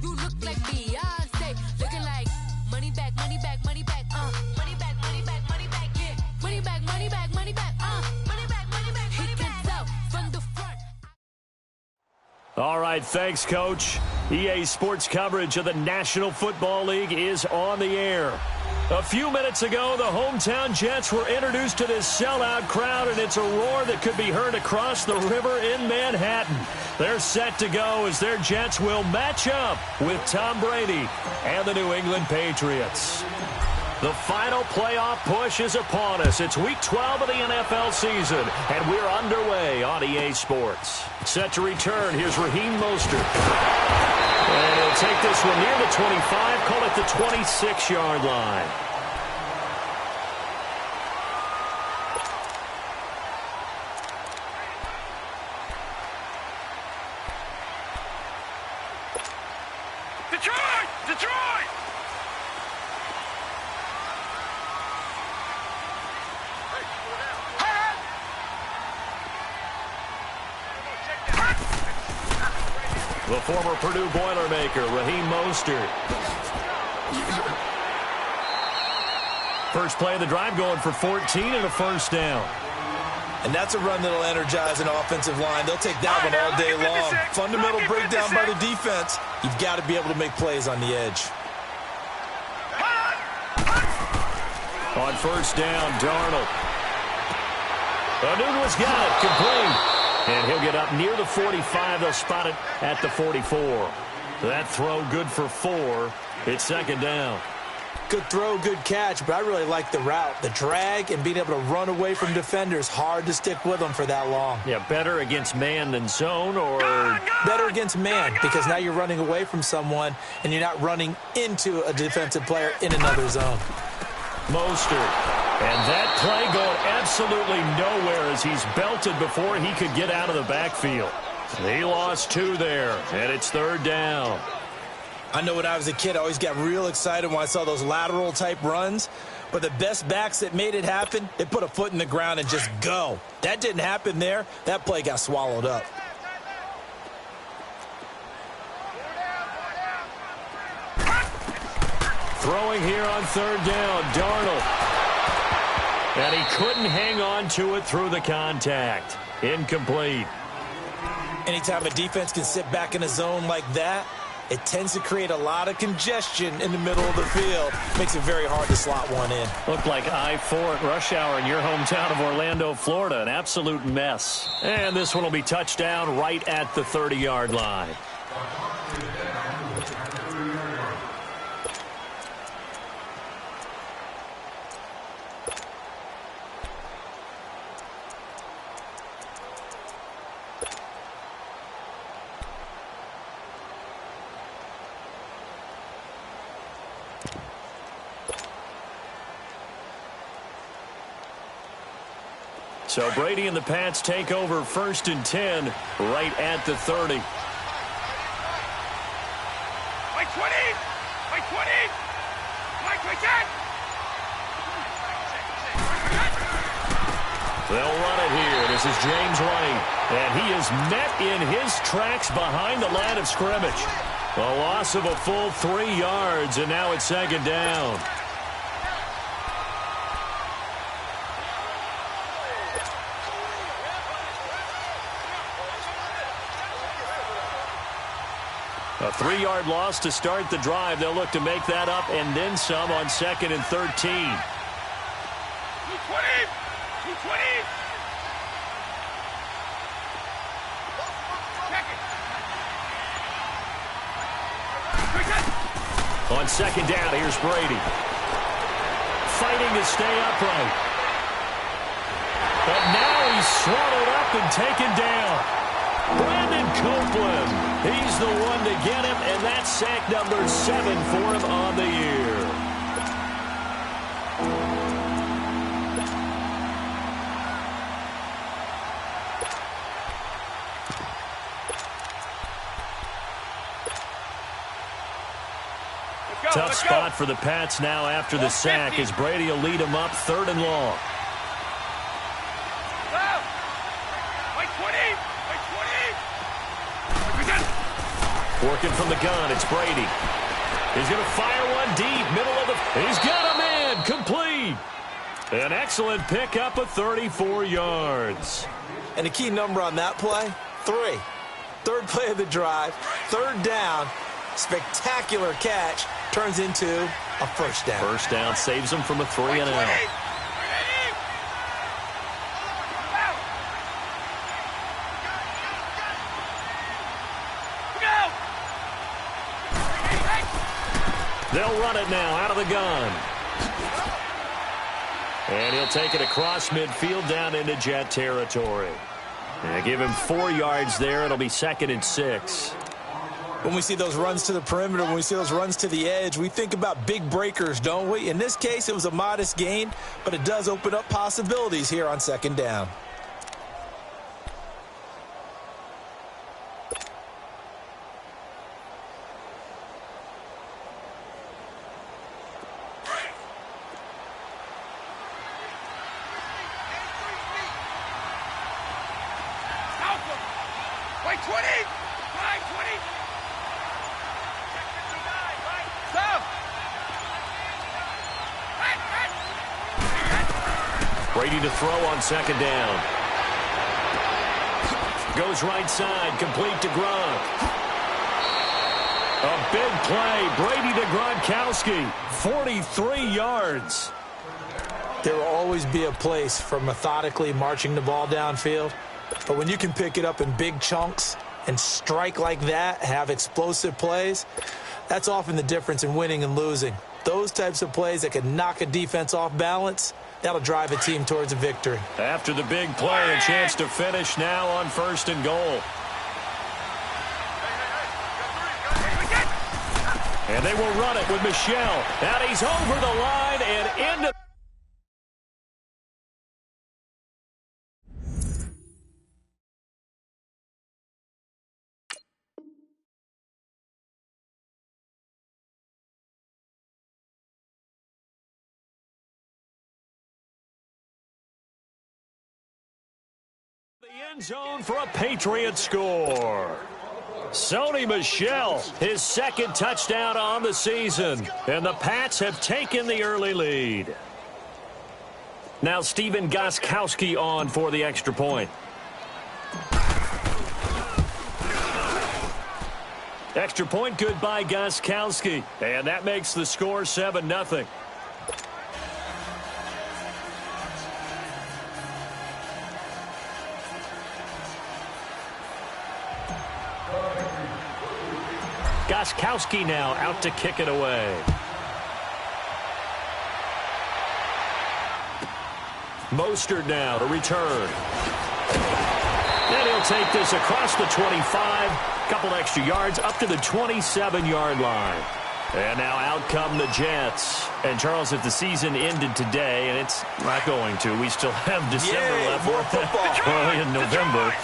You look like Beyonce, looking like money back, money back, money back, money back, money back, money back, yeah. Money back, money back, money back, money back, money back, money back. He can tell from the front. All right, thanks, Coach. EA Sports coverage of the National Football League is on the air. A few minutes ago, the hometown Jets were introduced to this sellout crowd, and it's a roar that could be heard across the river in Manhattan. They're set to go as their Jets will match up with Tom Brady and the New England Patriots. The final playoff push is upon us. It's Week 12 of the NFL season, and we're underway on EA Sports. Set to return, here's Raheem Mostert. And he'll take this one near the 25, call it the 26-yard line. Detroit! Detroit! The former Purdue Boilermaker, Raheem Mostert. First play of the drive going for 14 and a first down. And that's a run that'll energize an offensive line. They'll take that one all day long. Fundamental breakdown by the defense. You've got to be able to make plays on the edge. On first down, Darnold. Newton's got it, complete. And he'll get up near the 45. They'll spot it at the 44. That throw good for 4. It's second down. Good throw, good catch, but I really like the route. The drag and being able to run away from defenders. Hard to stick with them for that long. Yeah, better against man than zone, or better against man, because now you're running away from someone and you're not running into a defensive player in another zone. Mostert. And that play going absolutely nowhere as he's belted before he could get out of the backfield. He lost 2 there, and it's third down. I know when I was a kid, I always got real excited when I saw those lateral-type runs. But the best backs that made it happen, they put a foot in the ground and just go. That didn't happen there. That play got swallowed up. Throwing here on third down, Darnold. And he couldn't hang on to it through the contact. Incomplete. Anytime a defense can sit back in a zone like that, it tends to create a lot of congestion in the middle of the field. Makes it very hard to slot one in. Looked like I-4 at rush hour in your hometown of Orlando, Florida. An absolute mess. And this one will be touchdown right at the 30-yard line. So Brady and the Pats take over 1st and 10 right at the 30. Mike 20! Mike 20! Mike 10! They'll run it here. This is James White. And he is met in his tracks behind the line of scrimmage. A loss of a full 3 yards, and now it's second down. A 3-yard loss to start the drive. They'll look to make that up and then some on 2nd and 13. 220! 220! On second down, here's Brady. Fighting to stay upright. But now he's swallowed up and taken down. Brandon Copeland, he's the one to get him, and that's sack number 7 for him on the year. Tough spot for the Pats now after the sack as Brady will lead them up 3rd and long. Looking from the gun, it's Brady. He's going to fire one deep, middle of the... He's got a man, complete. An excellent pickup of 34 yards. And the key number on that play, 3. Third play of the drive, third down, spectacular catch, turns into a first down. First down saves him from a 3-and-out. They'll run it now out of the gun. And he'll take it across midfield down into Jet territory. And give him 4 yards there. It'll be 2nd and 6. When we see those runs to the perimeter, when we see those runs to the edge, we think about big breakers, don't we? In this case, it was a modest gain, but it does open up possibilities here on 2nd down. Brady to throw on 2nd down. Goes right side, complete to Gronk. A big play, Brady to Gronkowski, 43 yards. There will always be a place for methodically marching the ball downfield, but when you can pick it up in big chunks and strike like that, have explosive plays, that's often the difference in winning and losing. Those types of plays that can knock a defense off balance, that'll drive a team towards a victory. After the big play, a chance to finish now on 1st and goal. And they will run it with Michel. And he's over the line and into... the end zone for a Patriot score. Sony Michel, his 2nd touchdown on the season. And the Pats have taken the early lead. Now Stephen Gostkowski on for the extra point. Extra point good by Gostkowski. And that makes the score 7-0. Gostkowski now out to kick it away. Mostert now to return. And he'll take this across the 25. Couple extra yards up to the 27-yard line. And now out come the Jets. And, Charles, if the season ended today, and it's not going to, we still have December left. More football. Early in November.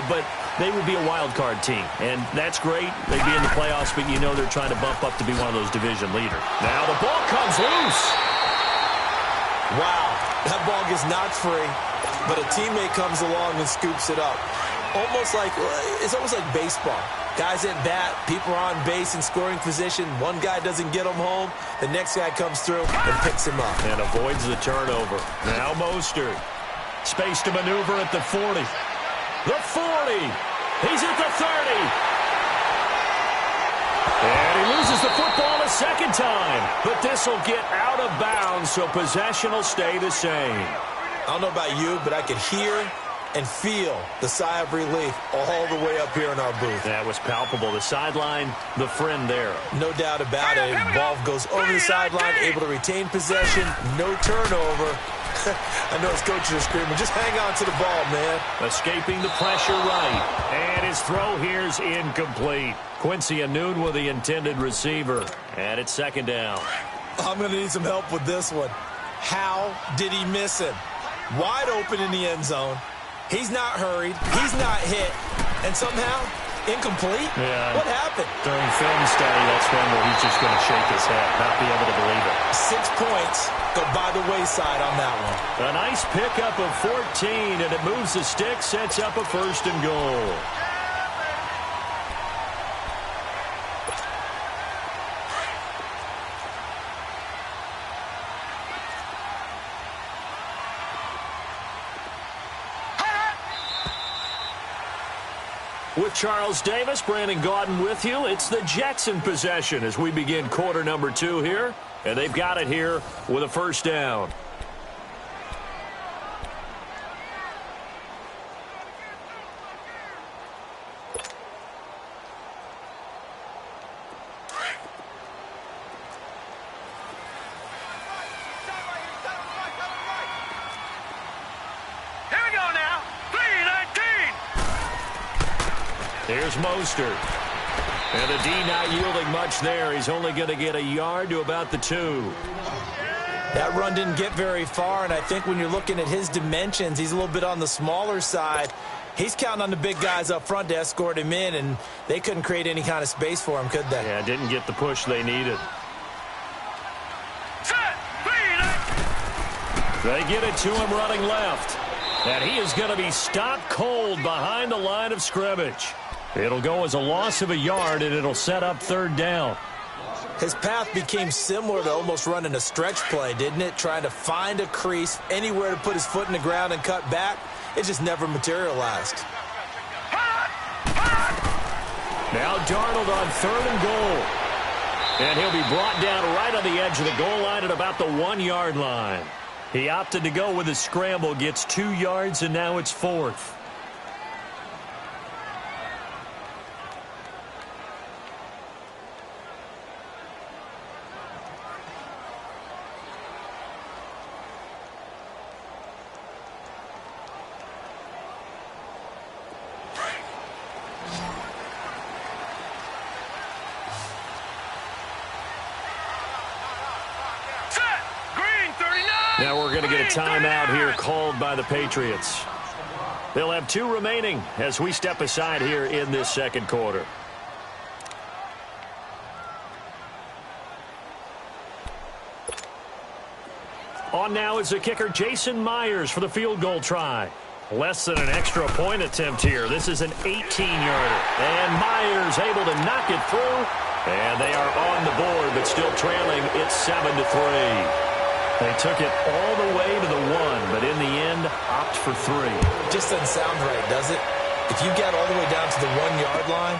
But they would be a wild card team. And that's great. They'd be in the playoffs, but you know they're trying to bump up to be one of those division leaders. Now the ball comes loose. Wow. That ball gets knocked free, but a teammate comes along and scoops it up. It's almost like baseball. Guys at bat, people are on base in scoring position. One guy doesn't get him home. The next guy comes through and picks him up. And avoids the turnover. Now Mostert. Space to maneuver at the 40. The 40. He's at the 30. And he loses the football a 2nd time. But this will get out of bounds, so possession will stay the same. I don't know about you, but I could hear and feel the sigh of relief all the way up here in our booth. That was palpable. The sideline, the friend there. No doubt about it. Ball goes over the sideline, able to retain possession, no turnover. I know his coaches are screaming, just hang on to the ball, man. Escaping the pressure right. And his throw here's incomplete. Quincy Anoon with the intended receiver. And it's 2nd down. I'm going to need some help with this one. How did he miss him? Wide open in the end zone. He's not hurried. He's not hit. And somehow, incomplete? Yeah. What happened? During film study, that's one where he's just going to shake his head, not be able to believe it. 6 points go by the wayside on that one. A nice pickup of 14, and it moves the stick, sets up a 1st and goal. With Charles Davis, Brandon Gaudin with you. It's the Jets in possession as we begin quarter number 2 here. And they've got it here with a first down. Here's Mostert. And the D not yielding much there. He's only going to get a yard to about the 2. That run didn't get very far, and I think when you're looking at his dimensions, he's a little bit on the smaller side. He's counting on the big guys up front to escort him in, and they couldn't create any kind of space for him, could they? Yeah, didn't get the push they needed. They get it to him running left. And he is going to be stopped cold behind the line of scrimmage. It'll go as a loss of a yard, and it'll set up third down. His path became similar to almost running a stretch play, didn't it? Trying to find a crease, anywhere to put his foot in the ground and cut back. It just never materialized. Now Darnold on 3rd and goal. And he'll be brought down right on the edge of the goal line at about the 1-yard line. He opted to go with a scramble, gets 2 yards, and now it's 4th. Now we're going to get a timeout here called by the Patriots. They'll have 2 remaining as we step aside here in this second quarter. On now is the kicker Jason Myers for the field goal try. Less than an extra point attempt here. This is an 18-yarder. And Myers able to knock it through. And they are on the board, but still trailing. It's 7-3. They took it all the way to the 1, but in the end, opt for 3. Just doesn't sound right, does it? If you get all the way down to the 1-yard line,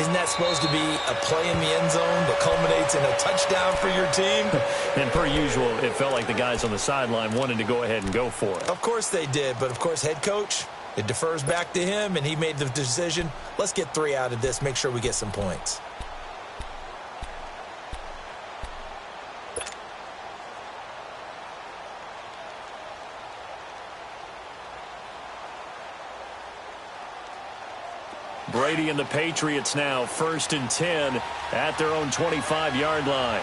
isn't that supposed to be a play in the end zone that culminates in a touchdown for your team? And per usual, it felt like the guys on the sideline wanted to go ahead and go for it. Of course they did, but of course head coach, it defers back to him, and he made the decision, let's get 3 out of this, make sure we get some points. Brady and the Patriots now 1st and 10 at their own 25-yard line.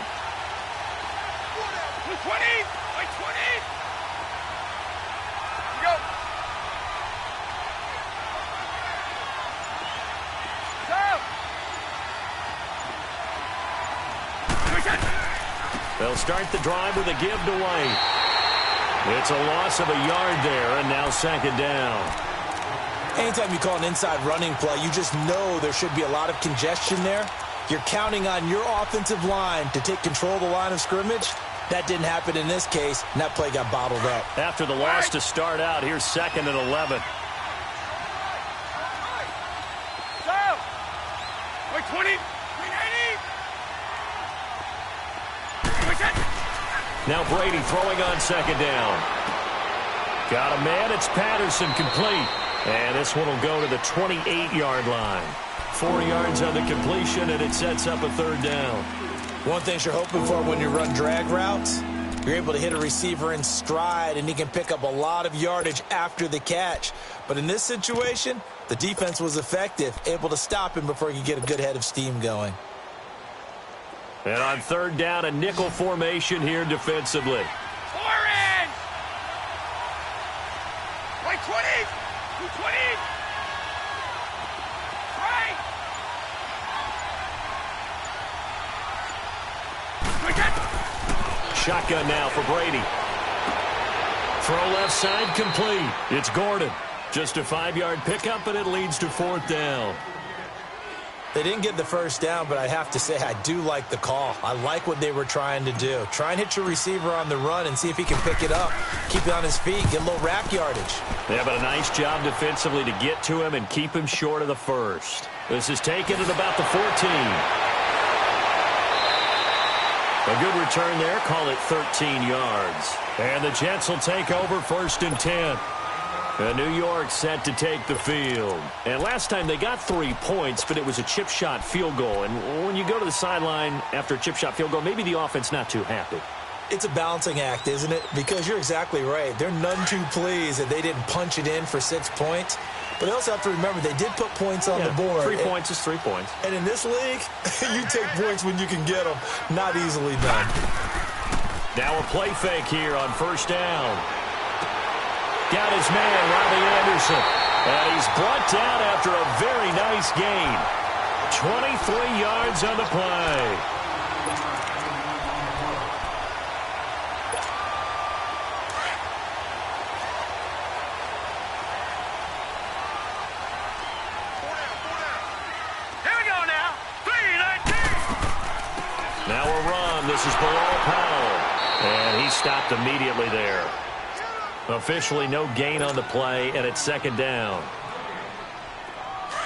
20! Like 20! Go! They'll start the drive with a give to White. It's a loss of a yard there, and now 2nd down. Anytime you call an inside running play, you just know there should be a lot of congestion there. You're counting on your offensive line to take control of the line of scrimmage. That didn't happen in this case, and that play got bottled up. After the loss to start out, here's 2nd and 11. Go! Like 20! Now Brady throwing on 2nd down. Got a man, it's Patterson, complete. And this one will go to the 28-yard line. 4 yards on the completion, and it sets up a 3rd down. One thing you're hoping for when you run drag routes, you're able to hit a receiver in stride, and he can pick up a lot of yardage after the catch. But in this situation, the defense was effective, able to stop him before he could get a good head of steam going. And on 3rd down, a nickel formation here defensively. Orange! Like 20! 20! Right! Shotgun now for Brady. Throw left side complete. It's Gordon. Just a 5-yard pickup, and it leads to 4th down. They didn't get the first down, but I have to say I do like the call. I like what they were trying to do. Try and hit your receiver on the run and see if he can pick it up. Keep it on his feet, get a little rack yardage. Yeah, but a nice job defensively to get to him and keep him short of the first. This is taken at about the 14. A good return there. Call it 13 yards. And the Jets will take over 1st and 10. New York set to take the field. And last time they got 3 points, but it was a chip shot field goal. And when you go to the sideline after a chip shot field goal, maybe the offense not too happy. It's a balancing act, isn't it? Because you're exactly right. They're none too pleased that they didn't punch it in for 6 points. But they also have to remember they did put points on the board. 3 points is 3 points. And in this league, you take points when you can get them. Not easily done. Now a play fake here on 1st down. Got his man, Robbie Anderson. And he's brought down after a very nice gain. 23 yards on the play. Here we go now. 3-19. Now a run. This is Bilal Powell. And he stopped immediately there. Officially no gain on the play, and it's 2nd down.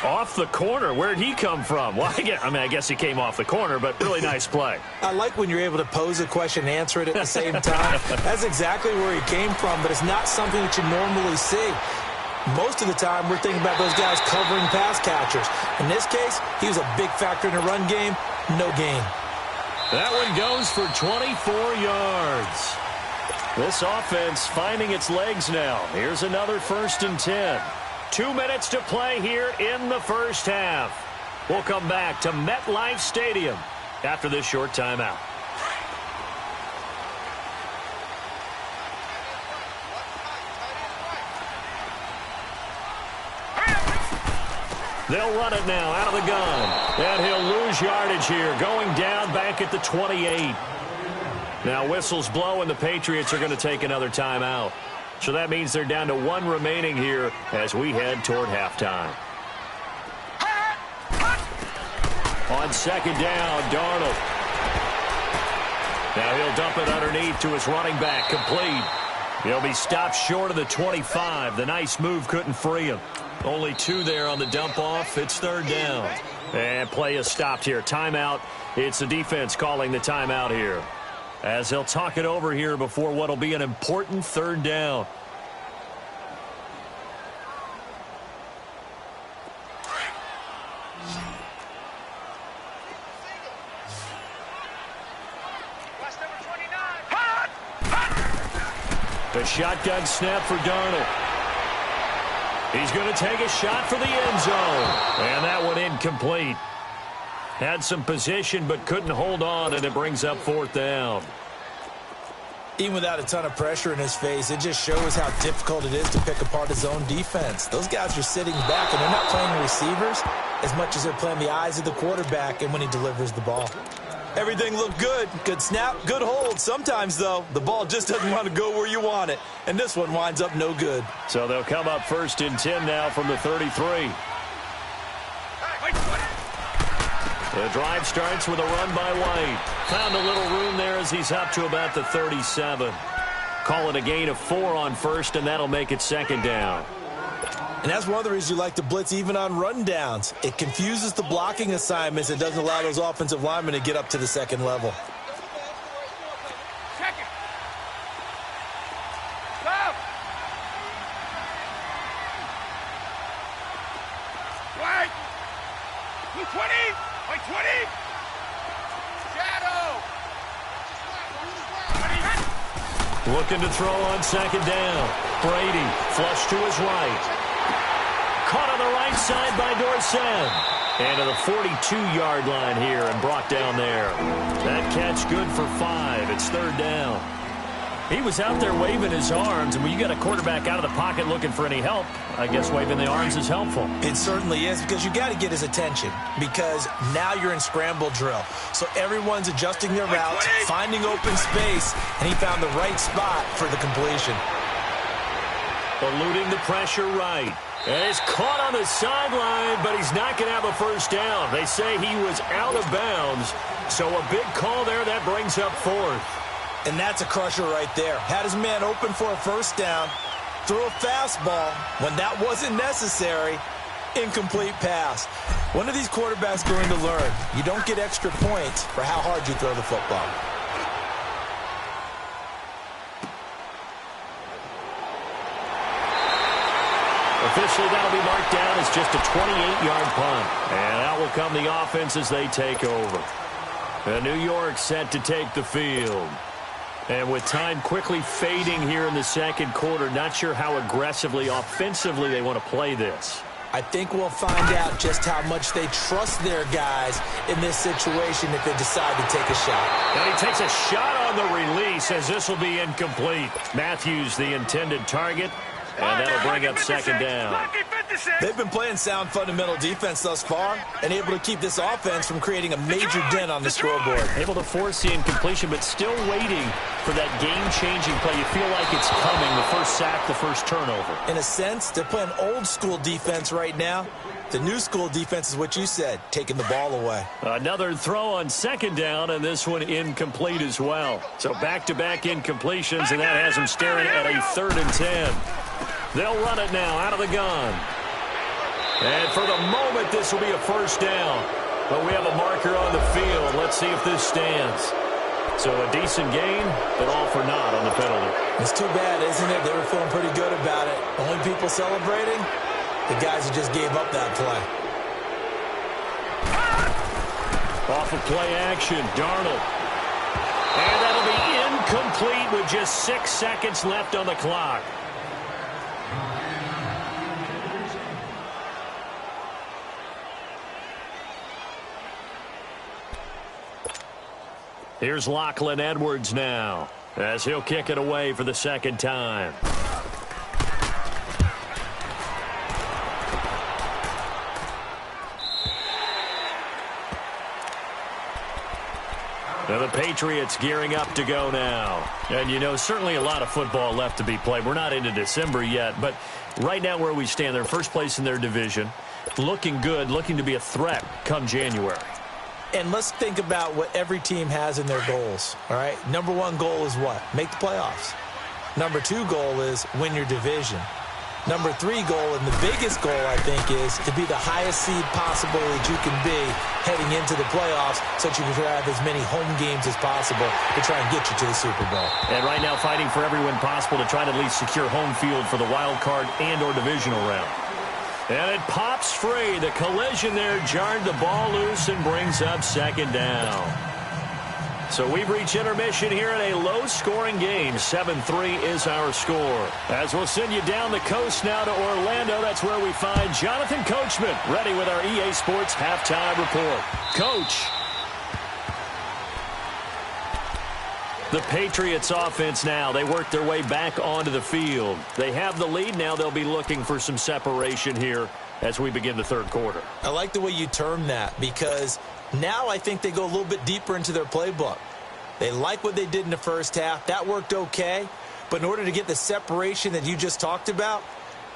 Off the corner. Where'd he come from? Well, I guess he came off the corner, but really nice play. I like when you're able to pose a question and answer it at the same time. That's exactly where he came from, but it's not something that you normally see. Most of the time, we're thinking about those guys covering pass catchers. In this case, he was a big factor in the run game. No gain. That one goes for 24 yards. This offense finding its legs now. Here's another 1st and 10. 2 minutes to play here in the first half. We'll come back to MetLife Stadium after this short timeout. They'll run it now out of the gun. And he'll lose yardage here, going down back at the 28. Now whistles blow, and the Patriots are going to take another timeout. So that means they're down to 1 remaining here as we head toward halftime. On 2nd down, Darnold. Now he'll dump it underneath to his running back, complete. He'll be stopped short of the 25. The nice move couldn't free him. Only 2 there on the dump off. It's 3rd down. And play is stopped here. Timeout. It's the defense calling the timeout here, as they'll talk it over here before what will be an important 3rd down. The shotgun snap for Darnold. He's going to take a shot for the end zone. And that one incomplete. Had some position but couldn't hold on, and it brings up 4th down. Even without a ton of pressure in his face, it just shows how difficult it is to pick apart his own defense. Those guys are sitting back, and they're not playing receivers as much as they're playing the eyes of the quarterback and when he delivers the ball. Everything looked good. Good snap, good hold. Sometimes, though, the ball just doesn't want to go where you want it, and this one winds up no good. So they'll come up 1st and 10 now from the 33. The drive starts with a run by White. Found a little room there as he's up to about the 37. Call it a gain of 4 on 1st, and that'll make it 2nd down. And that's one of the reasons you like to blitz even on rundowns. It confuses the blocking assignments. It doesn't allow those offensive linemen to get up to the 2nd level. Second. Go. Right. 220. Like 20. Shadow. Looking to throw on 2nd down. Brady flush to his right. Caught on the right side by Dorsett. And to the 42-yard line here and brought down there. That catch good for 5. It's 3rd down. He was out there waving his arms, and when you got a quarterback out of the pocket looking for any help, I guess waving the arms is helpful. It certainly is, because you got to get his attention, because now you're in scramble drill. So everyone's adjusting their routes, finding open space, and he found the right spot for the completion. Eluding the pressure right. And it's caught on the sideline, but he's not going to have a first down. They say he was out of bounds, so a big call there. That brings up fourth. And that's a crusher right there. Had his man open for a first down, threw a fastball when that wasn't necessary, incomplete pass. When are these quarterbacks going to learn? You don't get extra points for how hard you throw the football. Officially, that'll be marked down as just a 28-yard punt. And out will come the offense as they take over. New York set to take the field. And with time quickly fading here in the second quarter, not sure how aggressively, offensively they want to play this. I think we'll find out just how much they trust their guys in this situation if they decide to take a shot. And he takes a shot on the release as this will be incomplete. Matthews, the intended target. And that'll bring up second down. They've been playing sound fundamental defense thus far and able to keep this offense from creating a major dent on the scoreboard. Able to force the incompletion, but still waiting for that game-changing play. You feel like it's coming, the first sack, the first turnover. In a sense, they're playing old-school defense right now. The new school defense is what you said, taking the ball away. Another throw on second down, and this one incomplete as well. So back-to-back incompletions, and that has them staring at a 3rd and 10. They'll run it now out of the gun. And for the moment, this will be a first down. But we have a marker on the field. Let's see if this stands. So a decent gain, but all for naught on the penalty. It's too bad, isn't it? They were feeling pretty good about it. Only people celebrating? The guys who just gave up that play. Off of play action, Darnold. And that'll be incomplete with just 6 seconds left on the clock. Here's Lachlan Edwards now as he'll kick it away for the second time. Now the Patriots gearing up to go now. And, you know, certainly a lot of football left to be played. We're not into December yet, but right now where we stand, they're first place in their division. Looking good, looking to be a threat come January. And let's think about what every team has in their goals, all right? Number 1 goal is what? Make the playoffs. Number 2 goal is win your division. Number 3 goal, and the biggest goal, I think, is to be the highest seed possible that you can be heading into the playoffs so that you can have as many home games as possible to try and get you to the Super Bowl. And right now fighting for every win possible to try to at least secure home field for the wild card and or divisional round. And it pops free. The collision there jarred the ball loose and brings up second down. So we've reached intermission here in a low-scoring game. 7-3 is our score. As we'll send you down the coast now to Orlando, that's where we find Jonathan Coachman ready with our EA Sports Halftime Report. Coach. The Patriots offense now, they work their way back onto the field. They have the lead. Now they'll be looking for some separation here as we begin the third quarter. I like the way you term that because now I think they go a little bit deeper into their playbook. They like what they did in the first half. That worked okay. But in order to get the separation that you just talked about,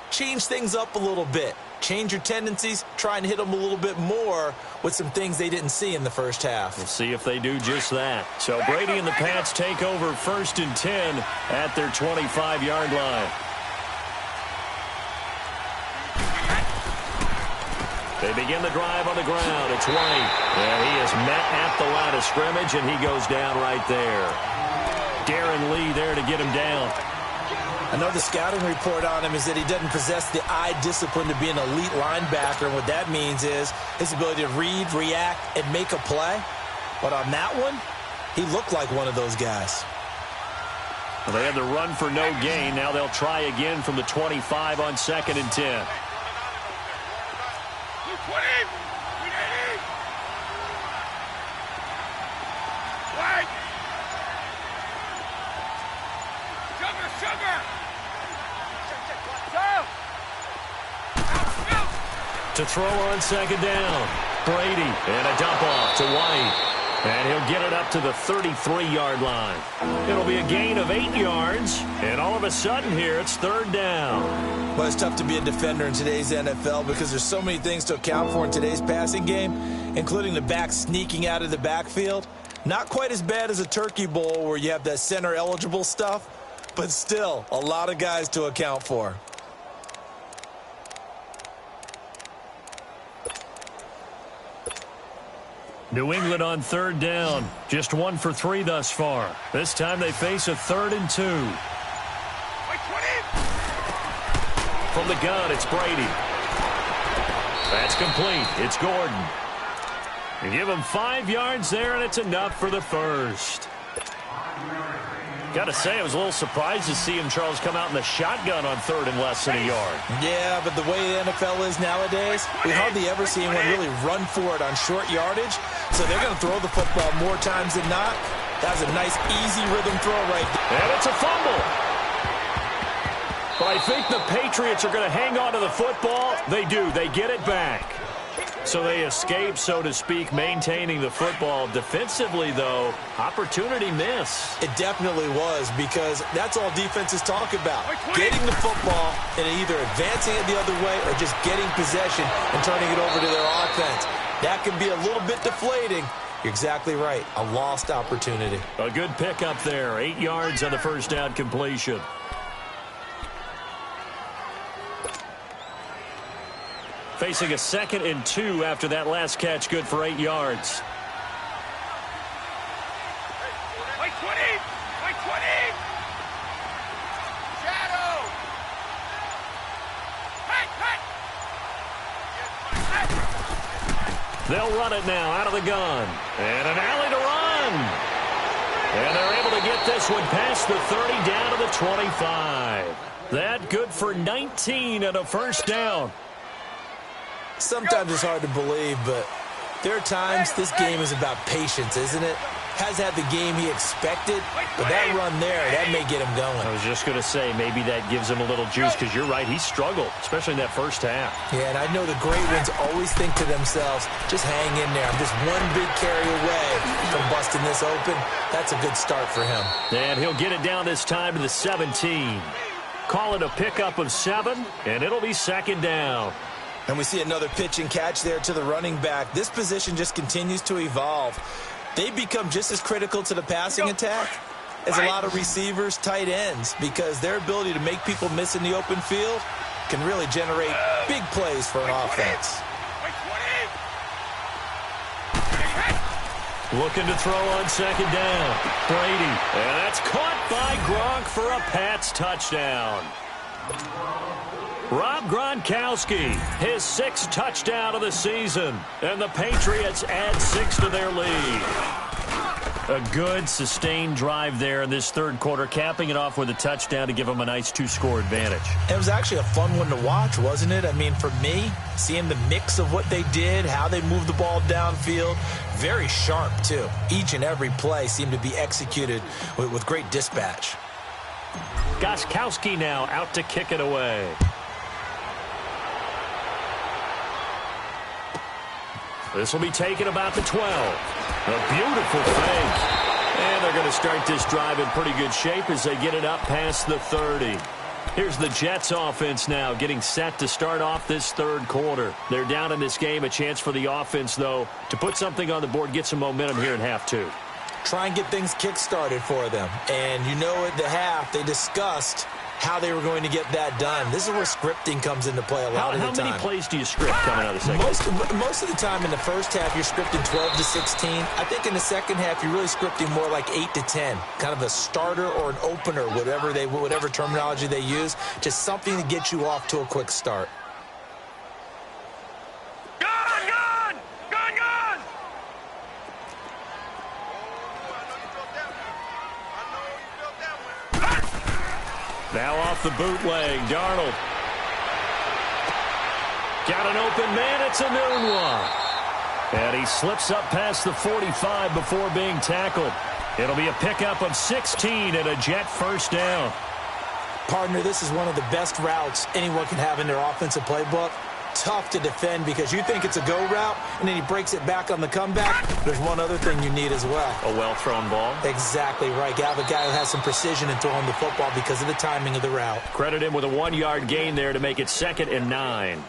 change things up a little bit. Change your tendencies, try and hit them a little bit more with some things they didn't see in the first half. We'll see if they do just that. So Brady and the Pats take over 1st and 10 at their 25-yard line. They begin the drive on the ground. It's White. And he is met at the line of scrimmage, and he goes down right there. Darren Lee there to get him down. Another scouting report on him is that he doesn't possess the eye discipline to be an elite linebacker. And what that means is his ability to read, react, and make a play. But on that one, he looked like one of those guys. Well, they had the run for no gain. Now they'll try again from the 25 on 2nd and 10. To throw on 2nd down. Brady and a dump off to White. And he'll get it up to the 33-yard line. It'll be a gain of 8 yards. And all of a sudden here, it's third down. Well, it's tough to be a defender in today's NFL because there's so many things to account for in today's passing game, including the back sneaking out of the backfield. Not quite as bad as a turkey bowl where you have that center-eligible stuff, but still a lot of guys to account for. New England on third down. Just 1 for 3 thus far. This time they face a 3rd and 2. From the gun, it's Brady. That's complete. It's Gordon. You give him 5 yards there, and it's enough for the first. Got to say, I was a little surprised to see him, Charles, come out in the shotgun on 3rd and less than a yard. Yeah, but the way the NFL is nowadays, we hardly ever see anyone really run for it on short yardage. So they're going to throw the football more times than not. That was a nice, easy rhythm throw right there. And it's a fumble. But I think the Patriots are going to hang on to the football. They do. They get it back. So they escape, so to speak, maintaining the football. Defensively, though, opportunity miss. It definitely was, because that's all defenses talk about. Getting the football and either advancing it the other way or just getting possession and turning it over to their offense. That can be a little bit deflating. You're exactly right. A lost opportunity. A good pickup there. 8 yards on the first down completion. Facing a 2nd and 2 after that last catch, good for 8 yards. Like 20! Like 20! Shadow! Hey, hey! They'll run it now out of the gun. And an alley to run. And they're able to get this one past the 30 down to the 25. That good for 19 and a first down. Sometimes it's hard to believe, but there are times this game is about patience, isn't it? Has had the game he expected, but that run there, that may get him going. I was just going to say, maybe that gives him a little juice, because you're right, he struggled, especially in that first half. Yeah, and I know the great ones always think to themselves, just hang in there. I'm just one big carry away from busting this open. That's a good start for him. And he'll get it down this time to the 17. Call it a pickup of 7, and it'll be 2nd down. And we see another pitch and catch there to the running back. This position just continues to evolve. They become just as critical to the passing attack as a lot of receivers, tight ends, because their ability to make people miss in the open field can really generate big plays for an offense. Looking to throw on 2nd down. Brady. And that's caught by Gronk for a Pats touchdown. Rob Gronkowski, his 6th touchdown of the season. And the Patriots add 6 to their lead. A good, sustained drive there in this 3rd quarter, capping it off with a touchdown to give them a nice 2-score advantage. It was actually a fun one to watch, wasn't it? I mean, for me, seeing the mix of what they did, how they moved the ball downfield, very sharp, too. Each and every play seemed to be executed with great dispatch. Gronkowski now out to kick it away. This will be taken about the 12. A beautiful fake. And they're going to start this drive in pretty good shape as they get it up past the 30. Here's the Jets offense now getting set to start off this 3rd quarter. They're down in this game. A chance for the offense, though, to put something on the board, get some momentum here in half 2. Try and get things kick-started for them. And you know at the half they discussed how they were going to get that done. This is where scripting comes into play a lot of the time. How many plays do you script coming out of the second? Most of the time in the first half, you're scripting 12 to 16. I think in the second half, you're really scripting more like 8 to 10. Kind of a starter or an opener, whatever terminology they use. Just something to get you off to a quick start. Now off the bootleg, Darnold. Got an open man, it's a noon one. And he slips up past the 45 before being tackled. It'll be a pickup of 16 and a Jet first down. Partner, this is one of the best routes anyone can have in their offensive playbook. tough to defend because you think it's a go route, and then he breaks it back on the comeback. There's one other thing you need as well. A well-thrown ball. Exactly right. You have a guy who has some precision in throwing the football because of the timing of the route. Credit him with a 1-yard gain there to make it 2nd and 9.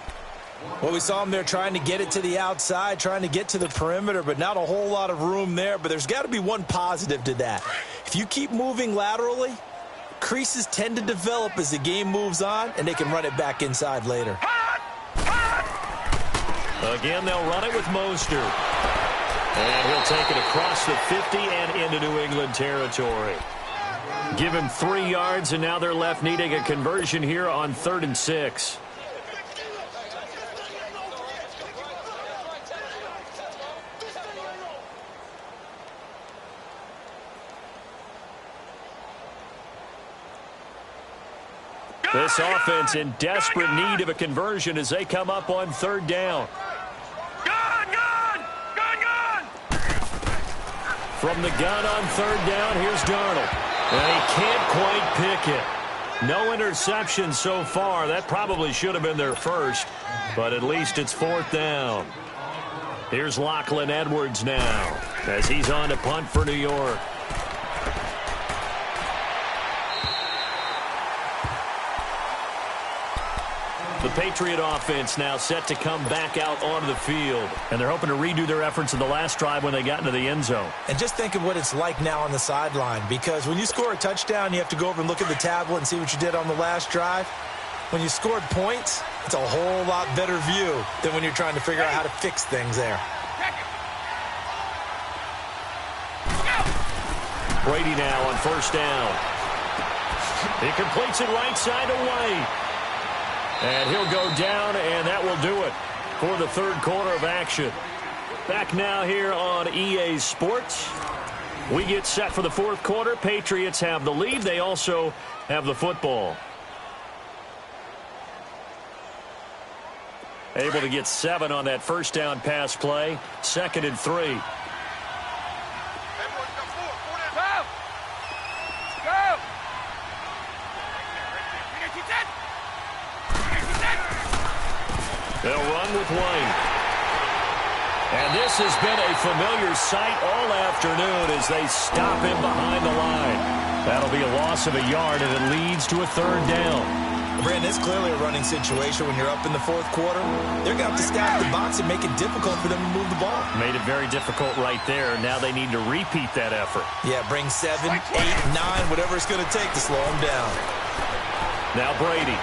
Well, we saw him there trying to get it to the outside, trying to get to the perimeter, but not a whole lot of room there. But there's got to be one positive to that. If you keep moving laterally, creases tend to develop as the game moves on, and they can run it back inside later. Again, they'll run it with Mostert. And he'll take it across the 50 and into New England territory. Give him 3 yards, and now they're left needing a conversion here on 3rd and 6. This offense in desperate need of a conversion as they come up on 3rd down. Gun! From the gun on 3rd down, here's Darnold. And he can't quite pick it. No interception so far. That probably should have been their first, but at least it's 4th down. Here's Lachlan Edwards now as he's on to punt for New York. The Patriot offense now set to come back out onto the field. And they're hoping to redo their efforts in the last drive when they got into the end zone. And just think of what it's like now on the sideline, because when you score a touchdown, you have to go over and look at the tablet and see what you did on the last drive. When you scored points, it's a whole lot better view than when you're trying to figure out how to fix things there. Brady now on 1st down. He completes it right side to White. And he'll go down, and that will do it for the 3rd quarter of action. Back now here on EA Sports. We get set for the 4th quarter. Patriots have the lead. They also have the football. Able to get 7 on that 1st down pass play. 2nd and 3. They'll run with White. And this has been a familiar sight all afternoon as they stop him behind the line. That'll be a loss of a yard, and it leads to a 3rd down. Brandon, it's clearly a running situation when you're up in the 4th quarter. They're going to have to stack the box and make it difficult for them to move the ball. Made it very difficult right there. Now they need to repeat that effort. Yeah, bring 7, 8, 9, whatever it's going to take to slow them down. Now Brady.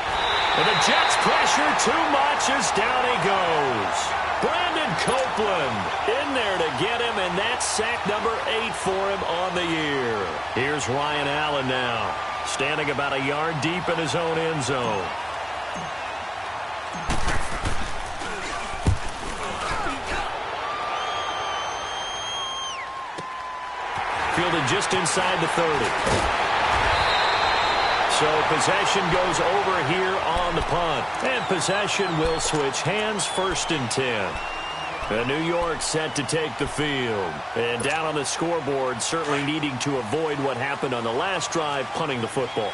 And the Jets pressure too much as down he goes. Brandon Copeland in there to get him, and that's sack number 8 for him on the year. Here's Ryan Allen now, standing about a yard deep in his own end zone. Fielded just inside the 30. So possession goes over here on the punt. And possession will switch hands, 1st and 10. And New York set to take the field. And down on the scoreboard, certainly needing to avoid what happened on the last drive, punting the football.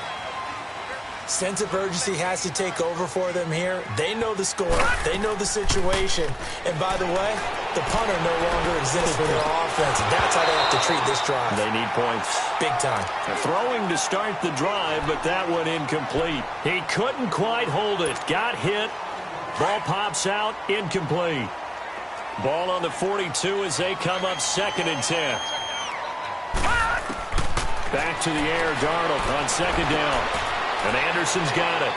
Sense of urgency has to take over for them here. They know the score. They know the situation. And by the way, the punter no longer exists for their offense. That's how they have to treat this drive. They need points. Big time. Throwing to start the drive, but that one incomplete. He couldn't quite hold it. Got hit. Ball pops out. Incomplete. Ball on the 42 as they come up 2nd and 10. Back to the air, Darnold on 2nd down. And Anderson's got it.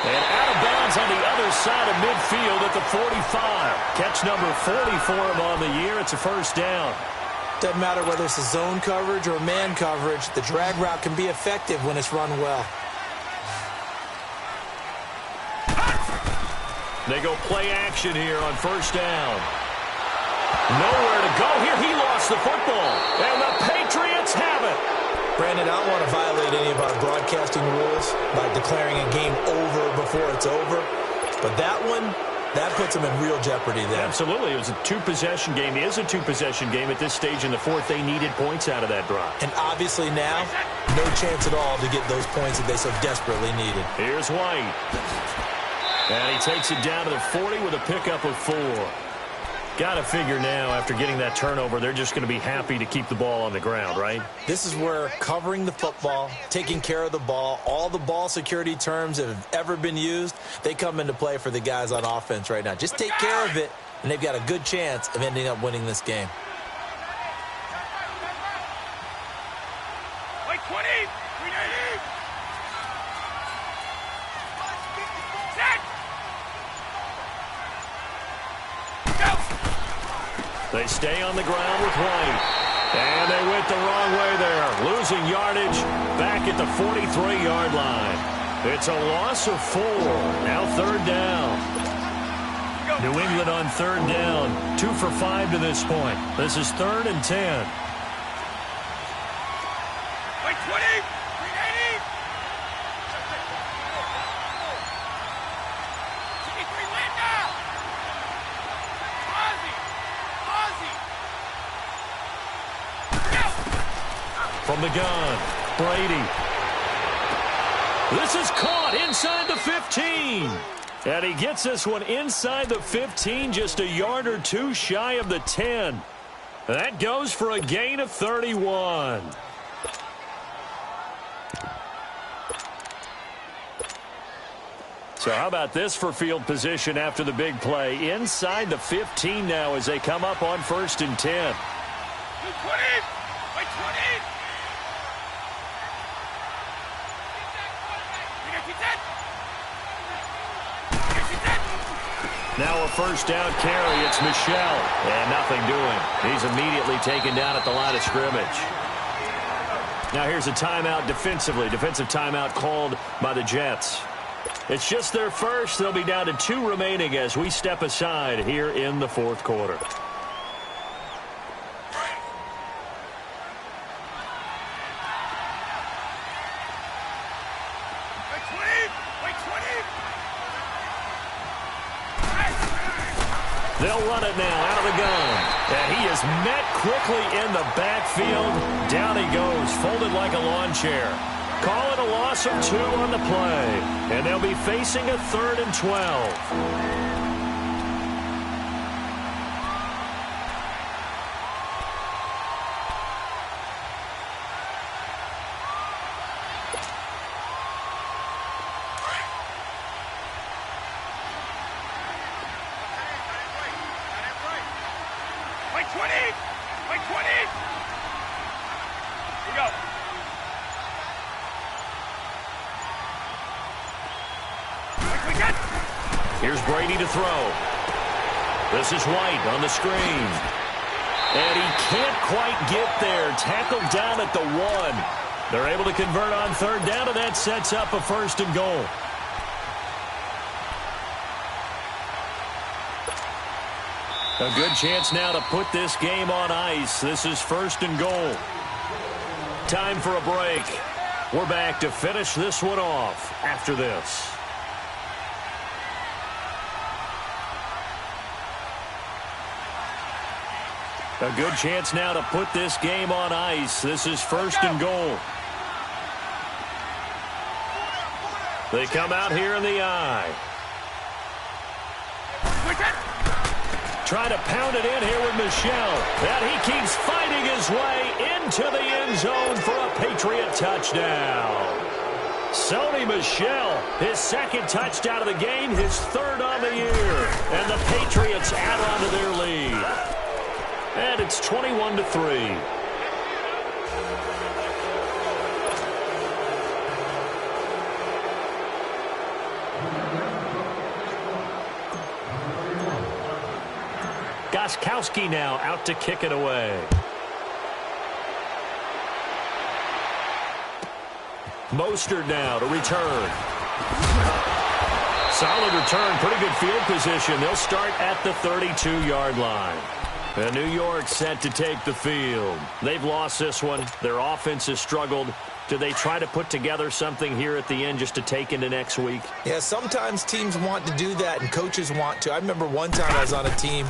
And out of bounds on the other side of midfield at the 45. Catch number 40 for him on the year. It's a 1st down. Doesn't matter whether it's a zone coverage or man coverage. The drag route can be effective when it's run well. They go play action here on 1st down. Nowhere to go here. He lost the football. And the Patriots have it. Brandon, I don't want to violate any of our broadcasting rules by declaring a game over before it's over. But that one, that puts them in real jeopardy there. Absolutely. It was a 2-possession game. It is a 2-possession game at this stage in the 4th. They needed points out of that drive. And obviously now, no chance at all to get those points that they so desperately needed. Here's White. And he takes it down to the 40 with a pickup of 4. Got to figure now, after getting that turnover, they're just going to be happy to keep the ball on the ground, right? This is where covering the football, taking care of the ball, all the ball security terms that have ever been used, they come into play for the guys on offense right now. Just take care of it, and they've got a good chance of ending up winning this game. Like 20, 390. Set. They stay on the ground with White. And they went the wrong way there. Losing yardage back at the 43-yard line. It's a loss of 4. Now 3rd down. New England on 3rd down. 2 for 5 to this point. This is 3rd and 10. Like 20, 390. 63 win now. From the gun, Brady. This is caught inside the 15. And he gets this one inside the 15, just a yard or 2 shy of the 10. That goes for a gain of 31. So how about this for field position after the big play? Inside the 15 now as they come up on 1st and 10. 20, like 20. Now a 1st down carry. It's Michel. And nothing doing. He's immediately taken down at the line of scrimmage. Now here's a timeout defensively. Defensive timeout called by the Jets. It's just their first. They'll be down to 2 remaining as we step aside here in the 4th quarter. They'll run it now out of the gun. And he is met quickly in the backfield. Down he goes, folded like a lawn chair. Call it a loss of 2 on the play. And they'll be facing a 3rd and 12. Here's Brady to throw. This is White on the screen. And he can't quite get there. Tackled down at the 1. They're able to convert on 3rd down, and that sets up a 1st and goal. A good chance now to put this game on ice. This is 1st and goal. Time for a break. We're back to finish this one off after this. A good chance now to put this game on ice. This is 1st and goal. They come out here in the eye. Trying to pound it in here with Michel. And he keeps fighting his way into the end zone for a Patriot touchdown. Sony Michel, his 2nd touchdown of the game, his 3rd on the year. And the Patriots add on to their lead. And it's 21-3. Gostkowski now out to kick it away. Mostert now to return. Solid return, pretty good field position. They'll start at the 32-yard line. And New York set to take the field. They've lost this one. Their offense has struggled. Do they try to put together something here at the end just to take into next week? Yeah, sometimes teams want to do that and coaches want to. I remember one time I was on a team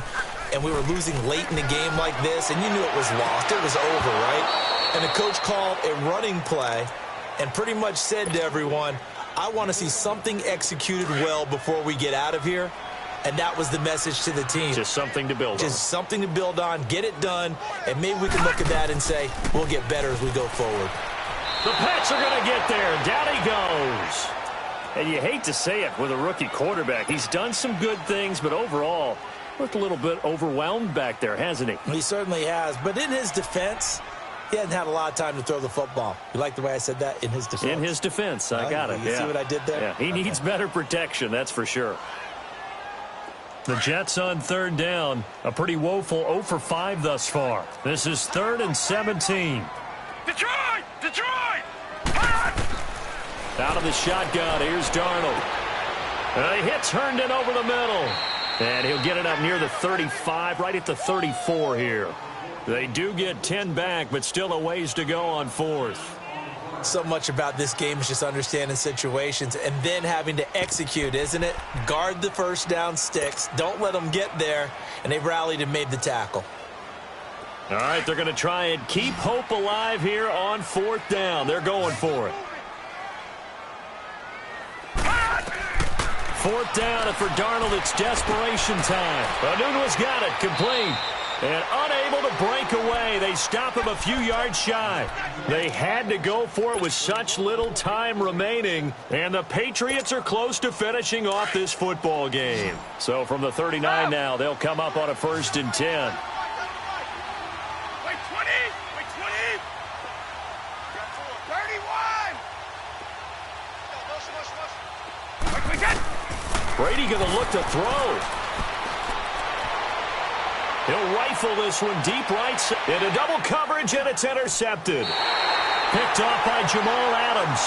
and we were losing late in the game like this, and you knew it was lost. It was over, right? And the coach called a running play and pretty much said to everyone, I want to see something executed well before we get out of here. And that was the message to the team. Just something to build on. Just something to build on, get it done, and maybe we can look at that and say, we'll get better as we go forward. The Pats are going to get there. Down he goes. And you hate to say it with a rookie quarterback. He's done some good things, but overall, looked a little bit overwhelmed back there, hasn't he? He certainly has. But in his defense, he hasn't had a lot of time to throw the football. You like the way I said that? In his defense. In his defense. I got it. You see what I did there? Yeah, he needs better protection, that's for sure. The Jets on third down. A pretty woeful 0 for 5 thus far. This is 3rd and 17. Detroit! Detroit! Out of the shotgun, here's Darnold. He hits Herndon over the middle. And he'll get it up near the 35, right at the 34 here. They do get 10 back, but still a ways to go on 4th. So much about this game is just understanding situations and then having to execute, isn't it? Guard the first down sticks. Don't let them get there. And they rallied and made the tackle. All right, they're going to try and keep hope alive here on 4th down. They're going for it. 4th down, and for Darnold, it's desperation time. Anunua's got it, complete. And unable to break away. They stop him a few yards shy. They had to go for it with such little time remaining. And the Patriots are close to finishing off this football game. So from the 39 now, they'll come up on a 1st and 10. Wait 20! Wait 20! 31! Wait, Brady going to look to throw. He'll rifle this one deep right into double coverage, and it's intercepted. Picked off by Jamal Adams.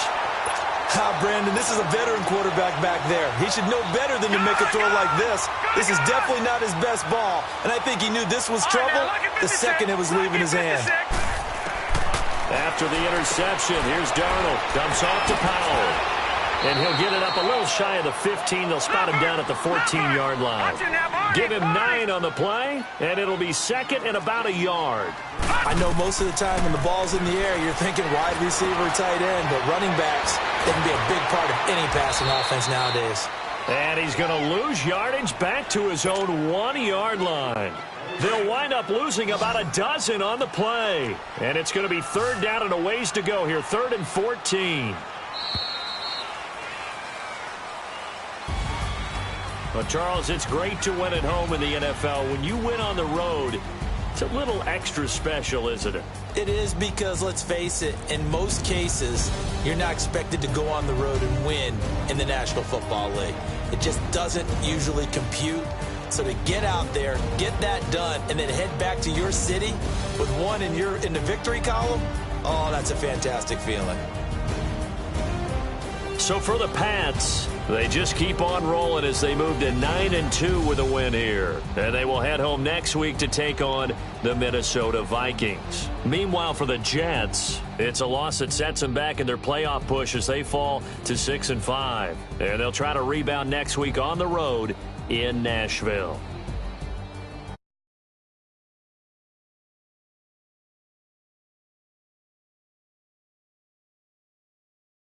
Brandon, this is a veteran quarterback back there. He should know better than to make a throw like this. This is definitely not his best ball, and I think he knew this was trouble the second it was leaving his hand. After the interception, here's Darnold. Dumps off to Powell. And he'll get it up a little shy of the 15. They'll spot him down at the 14-yard line. Give him 9 on the play, and it'll be 2nd and about a yard. I know most of the time when the ball's in the air, you're thinking wide receiver, tight end, but running backs, they can be a big part of any passing offense nowadays. And he's going to lose yardage back to his own 1-yard line. They'll wind up losing about a dozen on the play. And it's going to be 3rd down and a ways to go here, 3rd and 14. Well, Charles, it's great to win at home in the NFL. When you win on the road, it's a little extra special, isn't it? It is because, let's face it, in most cases, you're not expected to go on the road and win in the National Football League. It just doesn't usually compute. So to get out there, get that done, and then head back to your city with one in the victory column, oh, that's a fantastic feeling. So for the Pats, they just keep on rolling as they move to 9-2 with a win here. And they will head home next week to take on the Minnesota Vikings. Meanwhile, for the Jets, it's a loss that sets them back in their playoff push as they fall to 6-5. And they'll try to rebound next week on the road in Nashville.